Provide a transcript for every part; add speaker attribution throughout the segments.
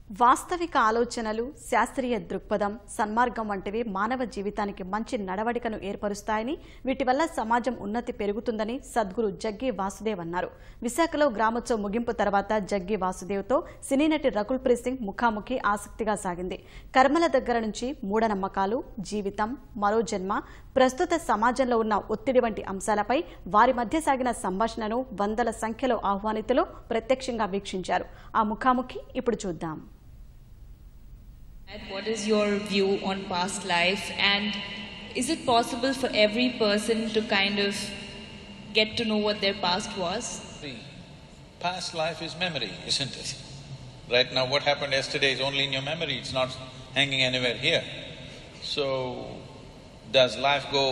Speaker 1: వాస్తవిక ఆలోచనలు, శాస్త్రీయ దృక్పథం, సన్మార్గం వంటివి మానవ జీవితానికి మంచి నడవడికను ఏర్పరుస్తాయని, వీటి వల్ల సమాజం ఉన్నతి పెరుగుతుందని సద్గురు జగ్గి వాసుదేవ్ అన్నారు. విశాఖలో గ్రామోత్సవం ముగింపు తర్వాత జగ్గి వాసుదేవ్తో సినీ నటి రకుల్ ప్రీత్ సింగ్ ముఖాముఖి ఆసక్తిగా సాగింది. కర్మల దగ్గర నుంచి మూఢనమ్మకాలు, జీవితం, మరో జన్మ, ప్రస్తుత సమాజంలో ఉన్న ఒత్తిడి వంటి అంశాలపై వారి మధ్య సాగిన సంభాషణను వందల సంఖ్యలో ఆహ్వానితులు ప్రత్యక్షంగా వీక్షించారు. ఆ ముఖాముఖి ఇప్పుడు చూద్దాం.
Speaker 2: What is your view on past life, and is it possible for every person to kind of get to know what their past was?
Speaker 3: The past life is memory, isn't it? Right now what happened yesterday is only in your memory, it's not hanging anywhere here. So, does life go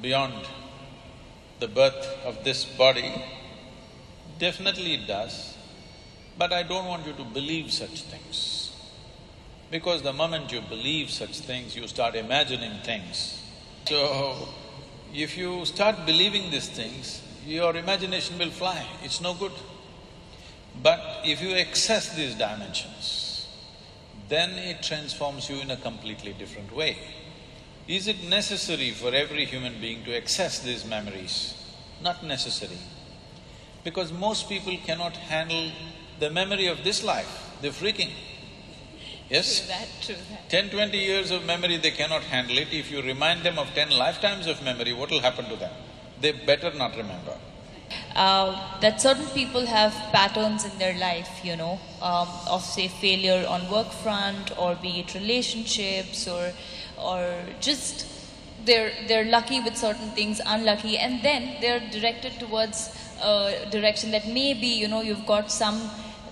Speaker 3: beyond the birth of this body? Definitely it does, but I don't want you to believe such things. Because the moment you believe such things, you start imagining things. So, if you start believing these things, your imagination will fly, it's no good. But if you access these dimensions, then it transforms you in a completely different way. Is it necessary for every human being to access these memories? Not necessary. Because most people cannot handle the memory of this life, they're freaking. Yes?
Speaker 2: True that.
Speaker 3: 10-20 years of memory, they cannot handle it. If you remind them of 10 lifetimes of memory, what will happen to them? They better not remember.
Speaker 2: That certain people have patterns in their life, of say failure on work front, or be it relationships, or just they're lucky with certain things, unlucky, and then they're directed towards a direction that maybe, you've got some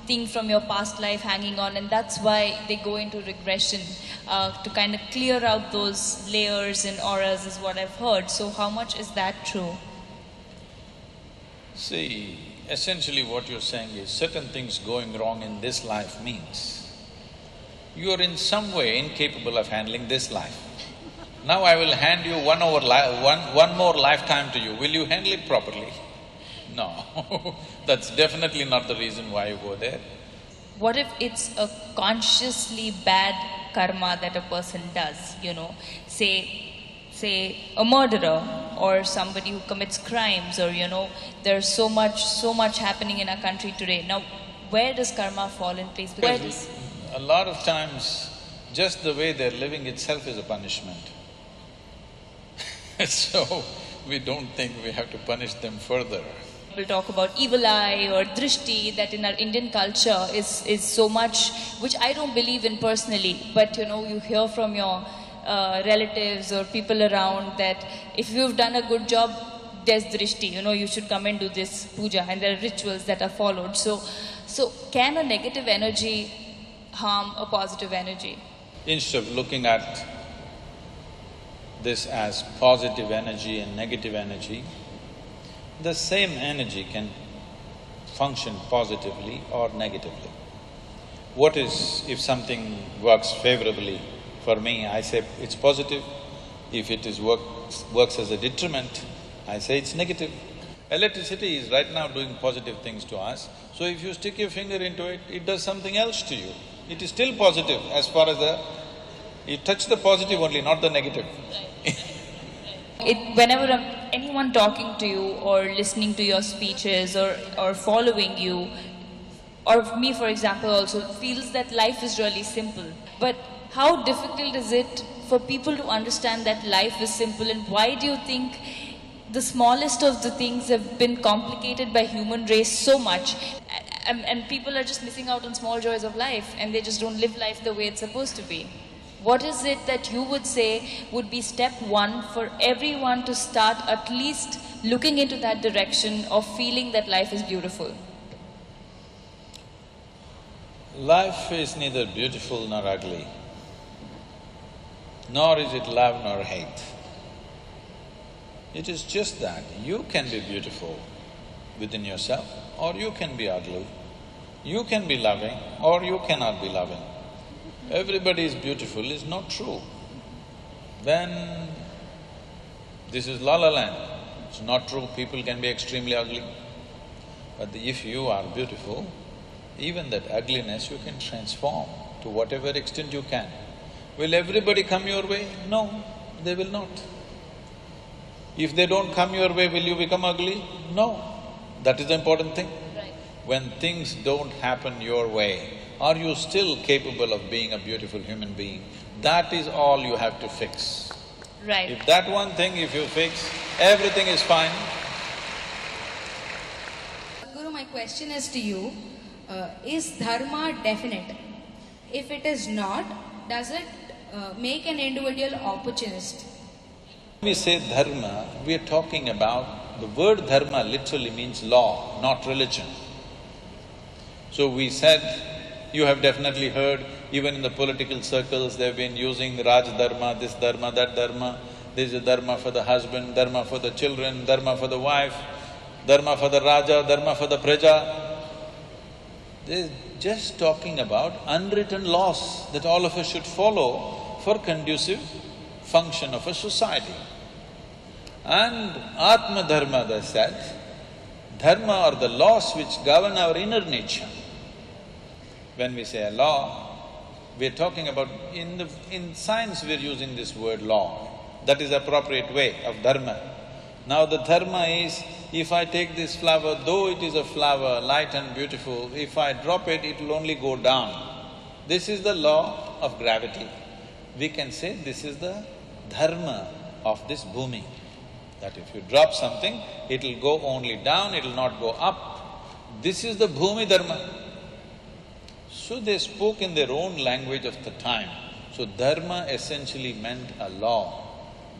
Speaker 2: thing from your past life hanging on, and that's why they go into regression to kind of clear out those layers and auras is what I've heard. So how much is that true?
Speaker 3: See, essentially what you're saying is certain things going wrong in this life means you're in some way incapable of handling this life. Now I will hand you one more lifetime to you, will you handle it properly? No, that's definitely not the reason why you go there.
Speaker 2: What if it's a consciously bad karma that a person does, say a murderer or somebody who commits crimes, or there's so much happening in our country today. Now, where does karma fall in place?
Speaker 3: Because a lot of times, just the way they're living itself is a punishment. So, we don't think we have to punish them further.
Speaker 2: People talk about evil eye or drishti, that in our Indian culture is so much, which I don't believe in personally, but you hear from your relatives or people around that if you've done a good job, there's drishti, you should come and do this puja, and there are rituals that are followed. So can a negative energy harm a positive energy?
Speaker 3: Instead of looking at this as positive energy and negative energy, the same energy can function positively or negatively. What is, if something works favorably for me, I say it's positive. If it works as a detriment, I say it's negative. Electricity is right now doing positive things to us, so if you stick your finger into it, it does something else to you. It is still positive as far as you touch the positive only, not the negative.
Speaker 2: Whenever anyone talking to you or listening to your speeches or following you, or me for example also, feels that life is really simple. But how difficult is it for people to understand that life is simple, and why do you think the smallest of the things have been complicated by human race so much, and people are just missing out on small joys of life, and they just don't live life the way it's supposed to be? What is it that you would say would be step one for everyone to start at least looking into that direction of feeling that life is beautiful?
Speaker 3: Life is neither beautiful nor ugly, nor is it love nor hate. It is just that you can be beautiful within yourself, or you can be ugly. You can be loving, or you cannot be loving. Everybody is beautiful is not true. Then this is la la land. It's not true, people can be extremely ugly. But if you are beautiful, Even that ugliness you can transform to whatever extent you can. Will everybody come your way? No, they will not. If they don't come your way, will you become ugly? No. That is the important thing.
Speaker 2: Right.
Speaker 3: When things don't happen your way, are you still capable of being a beautiful human being? That is all you have to fix.
Speaker 2: Right.
Speaker 3: If that one thing if you fix, everything is fine.
Speaker 4: Guru, my question is to you, is dharma definite? If it is not, does it make an individual opportunist?
Speaker 3: When we say dharma, we are talking about… the word dharma literally means law, not religion. So we said, you have definitely heard, even in the political circles, they've been using Raj Dharma, this Dharma, that Dharma. There is a Dharma for the husband, Dharma for the children, Dharma for the wife, Dharma for the Raja, Dharma for the Praja. They're just talking about unwritten laws that all of us should follow for conducive function of a society. And Atma Dharma, they said, dharma or the laws which govern our inner nature. When we say a law, we're talking about… in science we're using this word law. That is the appropriate way of dharma. Now the dharma is, if I take this flower, though it is a flower, light and beautiful, if I drop it, it will only go down. This is the law of gravity. We can say this is the dharma of this bhumi. That if you drop something, it will go only down, it will not go up. This is the bhumi dharma. So they spoke in their own language of the time. So dharma essentially meant a law,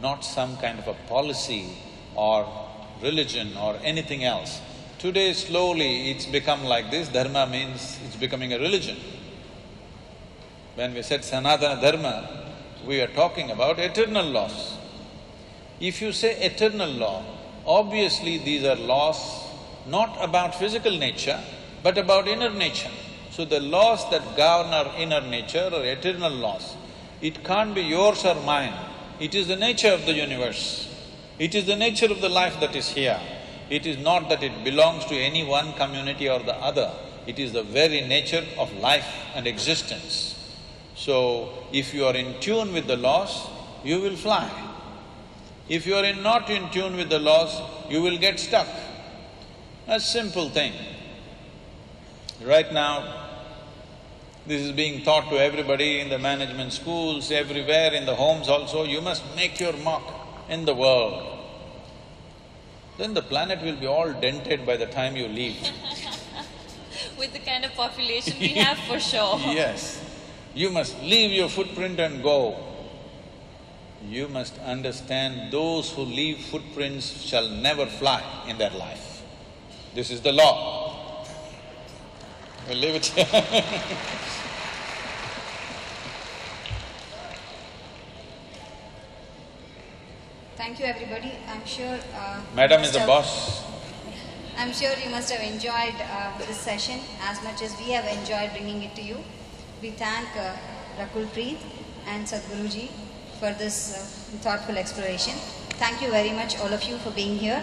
Speaker 3: not some kind of a policy or religion or anything else. Today slowly it's become like this, dharma means it's becoming a religion. When we said Sanatana Dharma, we are talking about eternal laws. If you say eternal law, obviously these are laws not about physical nature, but about inner nature. So the laws that govern our inner nature are eternal laws. It can't be yours or mine. It is the nature of the universe. It is the nature of the life that is here. It is not that it belongs to any one community or the other. It is the very nature of life and existence. So, if you are in tune with the laws, you will fly. If you are not in tune with the laws, you will get stuck. A simple thing. Right now, this is being taught to everybody in the management schools, everywhere, in the homes also, you must make your mark in the world. Then the planet will be all dented by the time you leave.
Speaker 2: With the kind of population we have, for sure.
Speaker 3: Yes. You must leave your footprint and go. You must understand those who leave footprints shall never fly in their life. This is the law. We'll leave it here.
Speaker 4: Thank you, everybody. I'm sure…
Speaker 3: Madam is the boss.
Speaker 4: I'm sure you must have enjoyed this session as much as we have enjoyed bringing it to you. We thank Rakul Preet and Sadhguruji for this thoughtful exploration. Thank you very much, all of you, for being here.